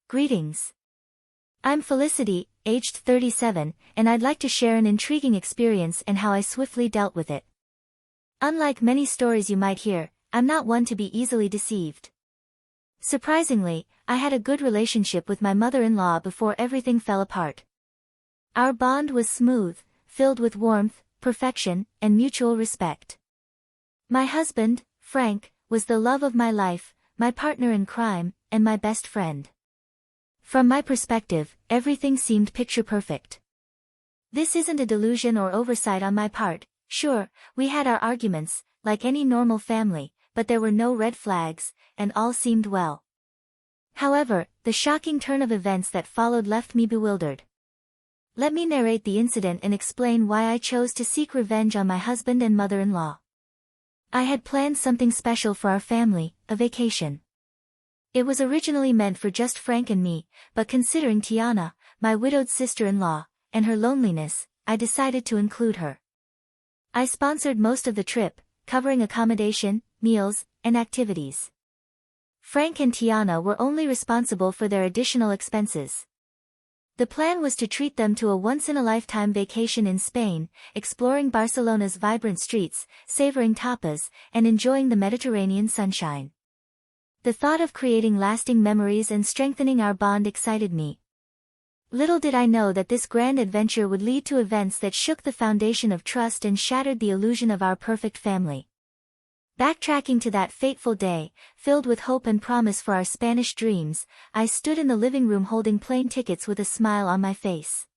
Greetings. I'm Felicity, aged 37, and I'd like to share an intriguing experience and how I swiftly dealt with it. Unlike many stories you might hear, I'm not one to be easily deceived. Surprisingly, I had a good relationship with my mother-in-law before everything fell apart. Our bond was smooth, filled with warmth, perfection, and mutual respect. My husband, Frank, was the love of my life, my partner in crime, and my best friend. From my perspective, everything seemed picture-perfect. This isn't a delusion or oversight on my part. Sure, we had our arguments, like any normal family, but there were no red flags, and all seemed well. However, the shocking turn of events that followed left me bewildered. Let me narrate the incident and explain why I chose to seek revenge on my husband and mother-in-law. I had planned something special for our family, a vacation. It was originally meant for just Frank and me, but considering Tiana, my widowed sister-in-law, and her loneliness, I decided to include her. I sponsored most of the trip, covering accommodation, meals, and activities. Frank and Tiana were only responsible for their additional expenses. The plan was to treat them to a once-in-a-lifetime vacation in Spain, exploring Barcelona's vibrant streets, savoring tapas, and enjoying the Mediterranean sunshine. The thought of creating lasting memories and strengthening our bond excited me. Little did I know that this grand adventure would lead to events that shook the foundation of trust and shattered the illusion of our perfect family. Backtracking to that fateful day, filled with hope and promise for our Spanish dreams, I stood in the living room holding plane tickets with a smile on my face.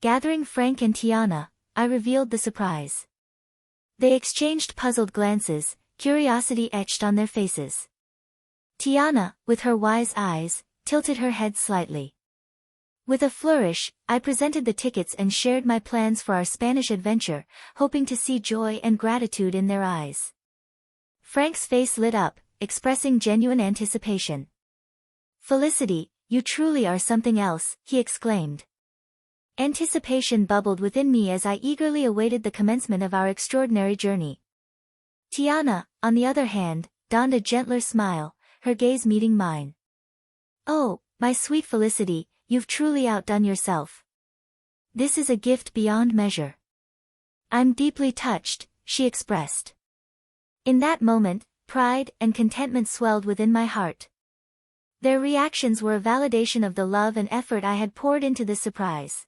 Gathering Frank and Tiana, I revealed the surprise. They exchanged puzzled glances, curiosity etched on their faces. Tiana, with her wise eyes, tilted her head slightly. With a flourish, I presented the tickets and shared my plans for our Spanish adventure, hoping to see joy and gratitude in their eyes. Frank's face lit up, expressing genuine anticipation. "Felicity, you truly are something else," he exclaimed. Anticipation bubbled within me as I eagerly awaited the commencement of our extraordinary journey. Tiana, on the other hand, donned a gentler smile, her gaze meeting mine. "Oh, my sweet Felicity, you've truly outdone yourself. This is a gift beyond measure." "I'm deeply touched," she expressed. In that moment, pride and contentment swelled within my heart. Their reactions were a validation of the love and effort I had poured into this surprise.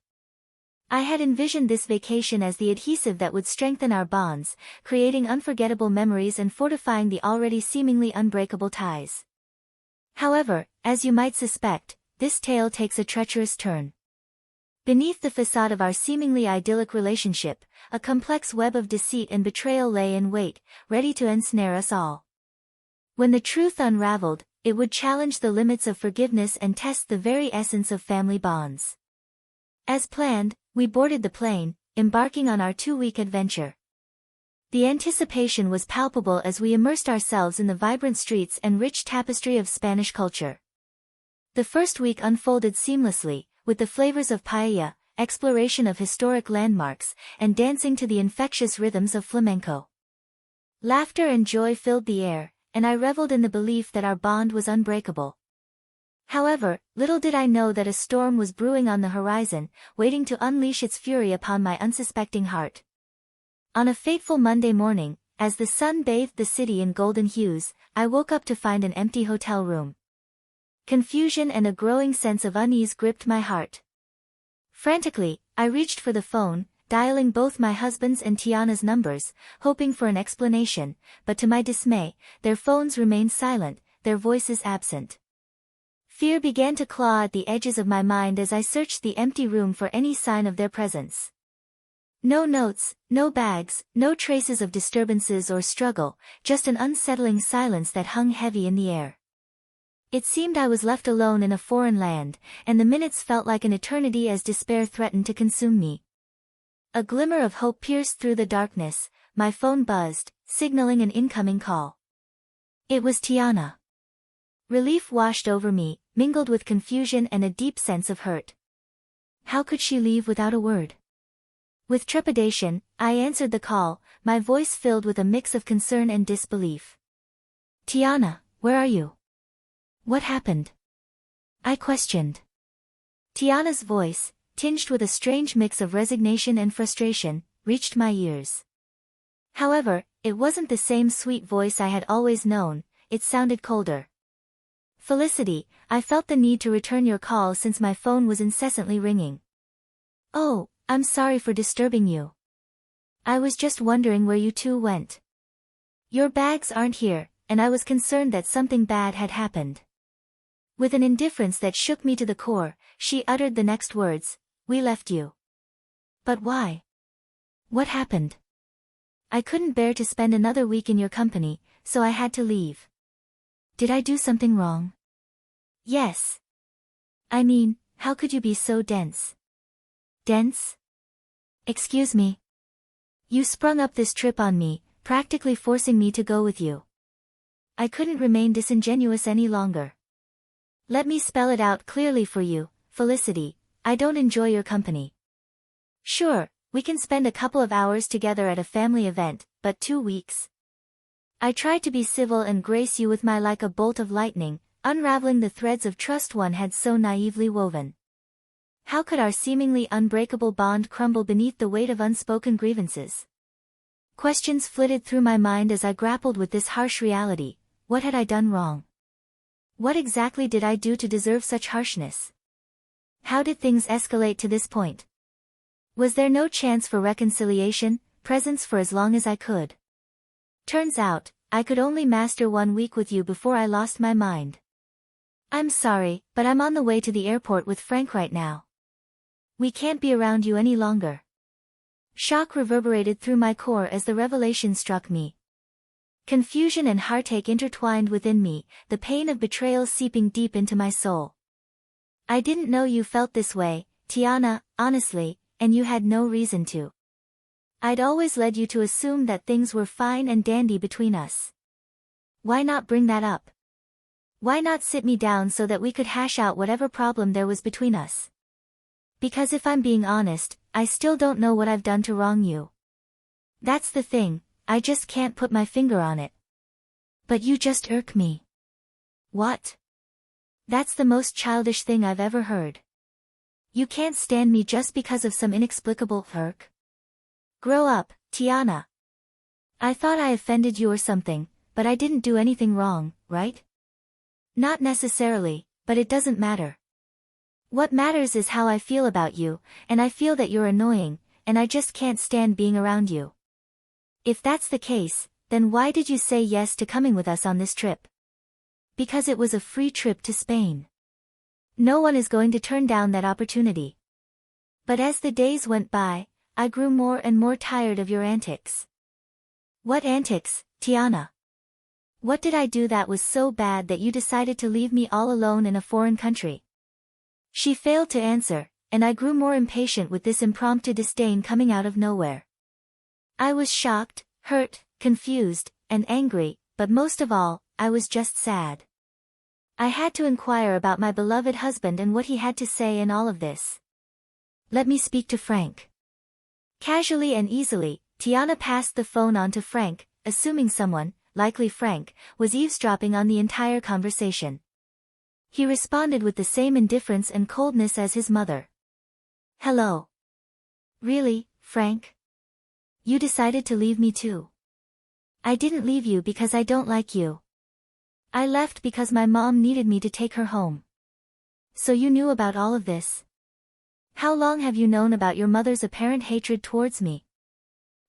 I had envisioned this vacation as the adhesive that would strengthen our bonds, creating unforgettable memories and fortifying the already seemingly unbreakable ties. However, as you might suspect, this tale takes a treacherous turn. Beneath the facade of our seemingly idyllic relationship, a complex web of deceit and betrayal lay in wait, ready to ensnare us all. When the truth unraveled, it would challenge the limits of forgiveness and test the very essence of family bonds. As planned, we boarded the plane, embarking on our 2-week adventure. The anticipation was palpable as we immersed ourselves in the vibrant streets and rich tapestry of Spanish culture. The first week unfolded seamlessly, with the flavors of paella, exploration of historic landmarks, and dancing to the infectious rhythms of flamenco. Laughter and joy filled the air, and I reveled in the belief that our bond was unbreakable. However, little did I know that a storm was brewing on the horizon, waiting to unleash its fury upon my unsuspecting heart. On a fateful Monday morning, as the sun bathed the city in golden hues, I woke up to find an empty hotel room. Confusion and a growing sense of unease gripped my heart. Frantically, I reached for the phone, dialing both my husband's and Tiana's numbers, hoping for an explanation, but to my dismay, their phones remained silent, their voices absent. Fear began to claw at the edges of my mind as I searched the empty room for any sign of their presence. No notes, no bags, no traces of disturbances or struggle, just an unsettling silence that hung heavy in the air. It seemed I was left alone in a foreign land, and the minutes felt like an eternity as despair threatened to consume me. A glimmer of hope pierced through the darkness, my phone buzzed, signaling an incoming call. It was Tiana. Relief washed over me, mingled with confusion and a deep sense of hurt. How could she leave without a word? With trepidation, I answered the call, my voice filled with a mix of concern and disbelief. "Tiana, where are you? What happened?" I questioned. Tiana's voice, tinged with a strange mix of resignation and frustration, reached my ears. However, it wasn't the same sweet voice I had always known, it sounded colder. Felicity, I felt the need to return your call since my phone was incessantly ringing. Oh, I'm sorry for disturbing you. I was just wondering where you two went. Your bags aren't here, and I was concerned that something bad had happened. With an indifference that shook me to the core, she uttered the next words, we left you. But why? What happened? I couldn't bear to spend another week in your company, so I had to leave. Did I do something wrong? Yes. I mean, how could you be so dense? Dense? Excuse me. You sprung up this trip on me, practically forcing me to go with you. I couldn't remain disingenuous any longer. Let me spell it out clearly for you, Felicity, I don't enjoy your company. Sure, we can spend a couple of hours together at a family event, but 2 weeks? I tried to be civil and grace you with my like a bolt of lightning, unraveling the threads of trust one had so naively woven. How could our seemingly unbreakable bond crumble beneath the weight of unspoken grievances? Questions flitted through my mind as I grappled with this harsh reality. What had I done wrong? What exactly did I do to deserve such harshness? How did things escalate to this point? Was there no chance for reconciliation, presence for as long as I could? Turns out, I could only master 1 week with you before I lost my mind. I'm sorry, but I'm on the way to the airport with Frank right now. We can't be around you any longer. Shock reverberated through my core as the revelation struck me. Confusion and heartache intertwined within me, the pain of betrayal seeping deep into my soul. I didn't know you felt this way, Tiana, honestly, and you had no reason to. I'd always led you to assume that things were fine and dandy between us. Why not bring that up? Why not sit me down so that we could hash out whatever problem there was between us? Because if I'm being honest, I still don't know what I've done to wrong you. That's the thing, I just can't put my finger on it. But you just irk me. What? That's the most childish thing I've ever heard. You can't stand me just because of some inexplicable irk? Grow up, Tiana. I thought I offended you or something, but I didn't do anything wrong, right? Not necessarily, but it doesn't matter. What matters is how I feel about you, and I feel that you're annoying, and I just can't stand being around you. If that's the case, then why did you say yes to coming with us on this trip? Because it was a free trip to Spain. No one is going to turn down that opportunity. But as the days went by, I grew more and more tired of your antics. What antics, Tiana? What did I do that was so bad that you decided to leave me all alone in a foreign country? She failed to answer, and I grew more impatient with this impromptu disdain coming out of nowhere. I was shocked, hurt, confused, and angry, but most of all, I was just sad. I had to inquire about my beloved husband and what he had to say in all of this. Let me speak to Frank. Casually and easily, Tiana passed the phone on to Frank, assuming someone, likely Frank, was eavesdropping on the entire conversation. He responded with the same indifference and coldness as his mother. Hello. Really, Frank? You decided to leave me too. I didn't leave you because I don't like you. I left because my mom needed me to take her home. So you knew about all of this? How long have you known about your mother's apparent hatred towards me?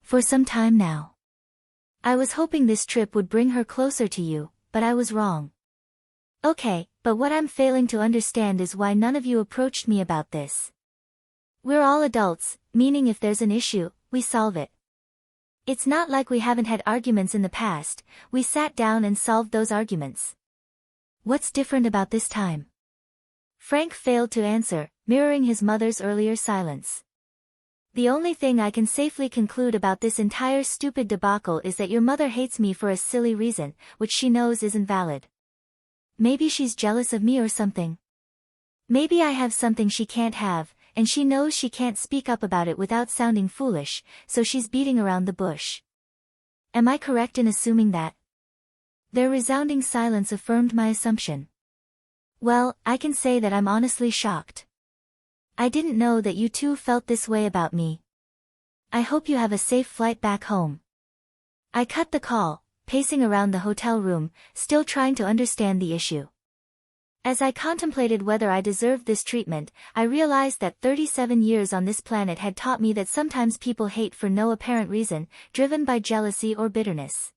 For some time now. I was hoping this trip would bring her closer to you, but I was wrong. Okay, but what I'm failing to understand is why none of you approached me about this. We're all adults, meaning if there's an issue, we solve it. It's not like we haven't had arguments in the past, we sat down and solved those arguments. What's different about this time? Frank failed to answer, mirroring his mother's earlier silence. The only thing I can safely conclude about this entire stupid debacle is that your mother hates me for a silly reason, which she knows isn't valid. Maybe she's jealous of me or something. Maybe I have something she can't have, and she knows she can't speak up about it without sounding foolish, so she's beating around the bush. Am I correct in assuming that? Their resounding silence affirmed my assumption. Well, I can say that I'm honestly shocked. I didn't know that you too felt this way about me. I hope you have a safe flight back home. I cut the call, pacing around the hotel room, still trying to understand the issue. As I contemplated whether I deserved this treatment, I realized that 37 years on this planet had taught me that sometimes people hate for no apparent reason, driven by jealousy or bitterness.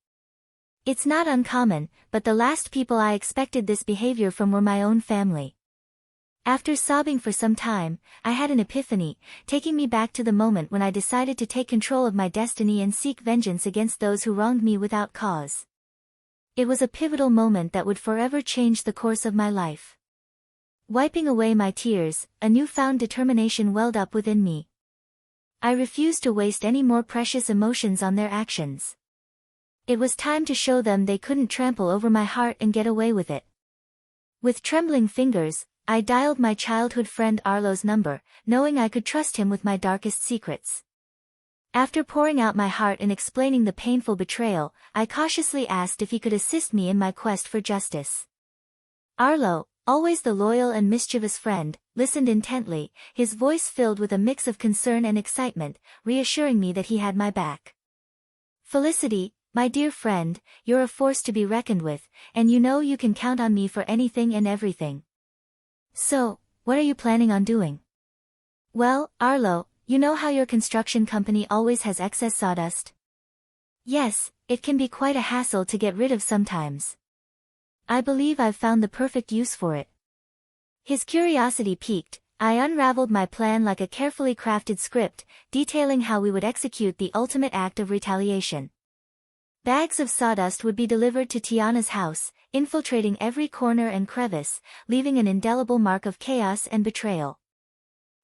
It's not uncommon, but the last people I expected this behavior from were my own family. After sobbing for some time, I had an epiphany, taking me back to the moment when I decided to take control of my destiny and seek vengeance against those who wronged me without cause. It was a pivotal moment that would forever change the course of my life. Wiping away my tears, a newfound determination welled up within me. I refused to waste any more precious emotions on their actions. It was time to show them they couldn't trample over my heart and get away with it. With trembling fingers, I dialed my childhood friend Arlo's number, knowing I could trust him with my darkest secrets. After pouring out my heart and explaining the painful betrayal, I cautiously asked if he could assist me in my quest for justice. Arlo, always the loyal and mischievous friend, listened intently, his voice filled with a mix of concern and excitement, reassuring me that he had my back. "Felicity, my dear friend, you're a force to be reckoned with, and you know you can count on me for anything and everything. So, what are you planning on doing?" "Well, Arlo, you know how your construction company always has excess sawdust?" "Yes, it can be quite a hassle to get rid of sometimes. I believe I've found the perfect use for it." His curiosity piqued. I unraveled my plan like a carefully crafted script, detailing how we would execute the ultimate act of retaliation. Bags of sawdust would be delivered to Tiana's house, infiltrating every corner and crevice, leaving an indelible mark of chaos and betrayal.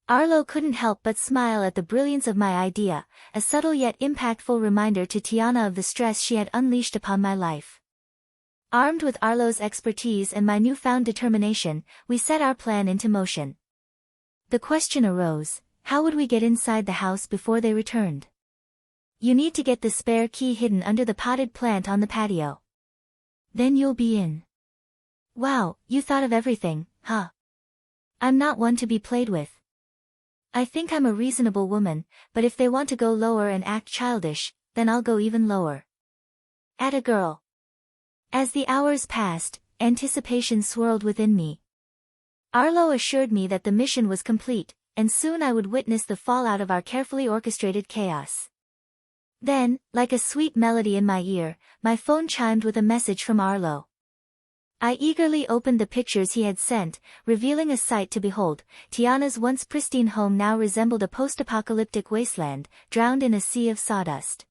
Arlo couldn't help but smile at the brilliance of my idea, a subtle yet impactful reminder to Tiana of the stress she had unleashed upon my life. Armed with Arlo's expertise and my newfound determination, we set our plan into motion. The question arose, how would we get inside the house before they returned? "You need to get the spare key hidden under the potted plant on the patio. Then you'll be in." "Wow, you thought of everything, huh?" "I'm not one to be played with. I think I'm a reasonable woman, but if they want to go lower and act childish, then I'll go even lower." Atta girl. As the hours passed, anticipation swirled within me. Arlo assured me that the mission was complete, and soon I would witness the fallout of our carefully orchestrated chaos. Then, like a sweet melody in my ear, my phone chimed with a message from Arlo. I eagerly opened the pictures he had sent, revealing a sight to behold. Tiana's once pristine home now resembled a post-apocalyptic wasteland, drowned in a sea of sawdust.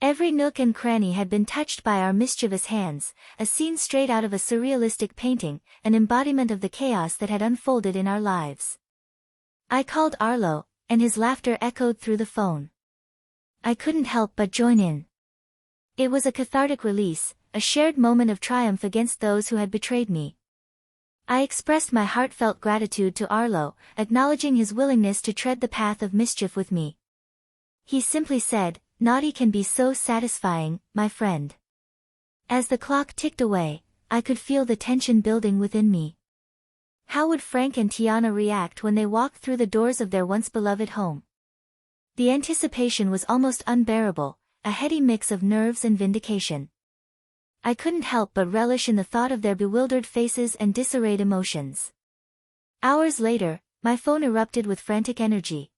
Every nook and cranny had been touched by our mischievous hands, a scene straight out of a surrealistic painting, an embodiment of the chaos that had unfolded in our lives. I called Arlo, and his laughter echoed through the phone. I couldn't help but join in. It was a cathartic release, a shared moment of triumph against those who had betrayed me. I expressed my heartfelt gratitude to Arlo, acknowledging his willingness to tread the path of mischief with me. He simply said, "Naughty can be so satisfying, my friend." As the clock ticked away, I could feel the tension building within me. How would Frank and Tiana react when they walked through the doors of their once beloved home? The anticipation was almost unbearable, a heady mix of nerves and vindication. I couldn't help but relish in the thought of their bewildered faces and disarrayed emotions. Hours later, my phone erupted with frantic energy.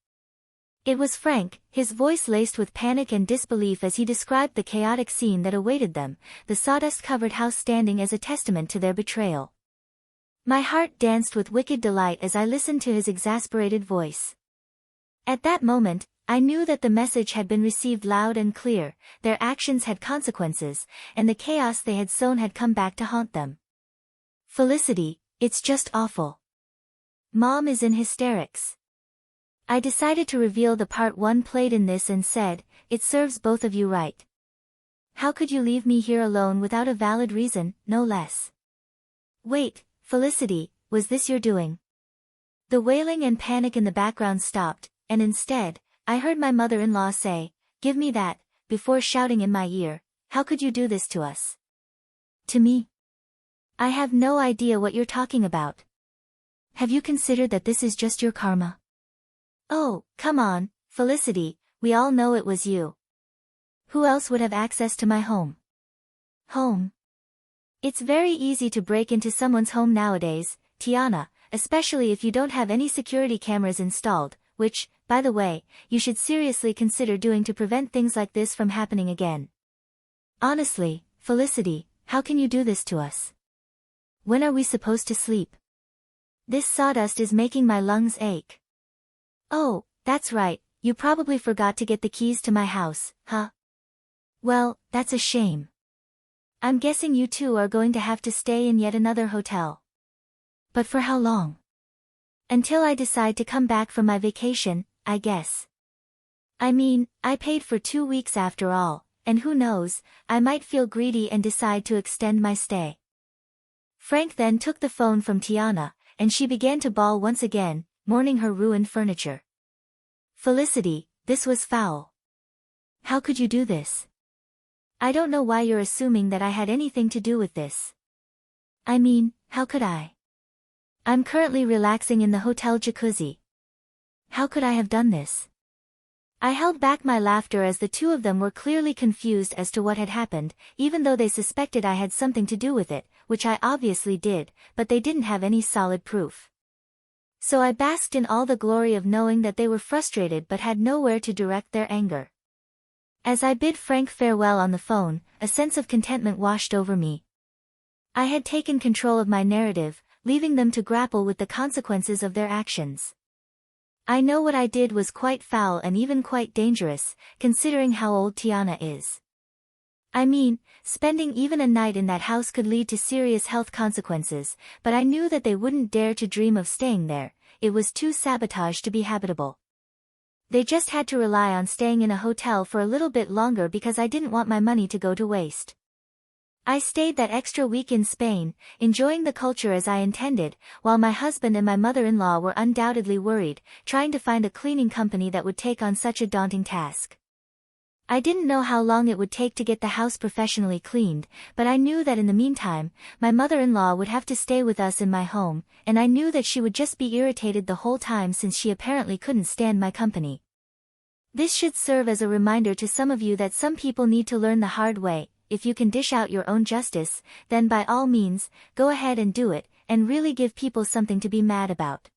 It was Frank, his voice laced with panic and disbelief as he described the chaotic scene that awaited them, the sawdust-covered house standing as a testament to their betrayal. My heart danced with wicked delight as I listened to his exasperated voice. At that moment, I knew that the message had been received loud and clear, their actions had consequences, and the chaos they had sown had come back to haunt them. "Felicity, it's just awful. Mom is in hysterics." I decided to reveal the part one played in this and said, "It serves both of you right. How could you leave me here alone without a valid reason, no less?" "Wait, Felicity, was this your doing?" The wailing and panic in the background stopped, and instead, I heard my mother-in-law say, "Give me that," before shouting in my ear, "How could you do this to us?" "To me? I have no idea what you're talking about. Have you considered that this is just your karma? Oh, come on, Felicity, we all know it was you. Who else would have access to my home? Home? It's very easy to break into someone's home nowadays, Tiana, especially if you don't have any security cameras installed, which, by the way, you should seriously consider doing to prevent things like this from happening again. Honestly, Felicity, how can you do this to us? When are we supposed to sleep? This sawdust is making my lungs ache. Oh, that's right, you probably forgot to get the keys to my house, huh? Well, that's a shame. I'm guessing you two are going to have to stay in yet another hotel. But for how long? Until I decide to come back from my vacation, I guess. I mean, I paid for 2 weeks after all, and who knows, I might feel greedy and decide to extend my stay. Frank then took the phone from Tiana, and she began to bawl once again, mourning her ruined furniture. Felicity, this was foul. How could you do this? I don't know why you're assuming that I had anything to do with this. I mean, how could I? I'm currently relaxing in the hotel jacuzzi. How could I have done this? I held back my laughter as the two of them were clearly confused as to what had happened, even though they suspected I had something to do with it, which I obviously did, but they didn't have any solid proof. So I basked in all the glory of knowing that they were frustrated but had nowhere to direct their anger. As I bid Frank farewell on the phone, a sense of contentment washed over me. I had taken control of my narrative, leaving them to grapple with the consequences of their actions. I know what I did was quite foul and even quite dangerous, considering how old Tiana is. I mean, spending even a night in that house could lead to serious health consequences, but I knew that they wouldn't dare to dream of staying there. It was too sabotaged to be habitable. They just had to rely on staying in a hotel for a little bit longer because I didn't want my money to go to waste. I stayed that extra week in Spain, enjoying the culture as I intended, while my husband and my mother-in-law were undoubtedly worried, trying to find a cleaning company that would take on such a daunting task. I didn't know how long it would take to get the house professionally cleaned, but I knew that in the meantime, my mother-in-law would have to stay with us in my home, and I knew that she would just be irritated the whole time since she apparently couldn't stand my company. This should serve as a reminder to some of you that some people need to learn the hard way. If you can dish out your own justice, then by all means, go ahead and do it, and really give people something to be mad about.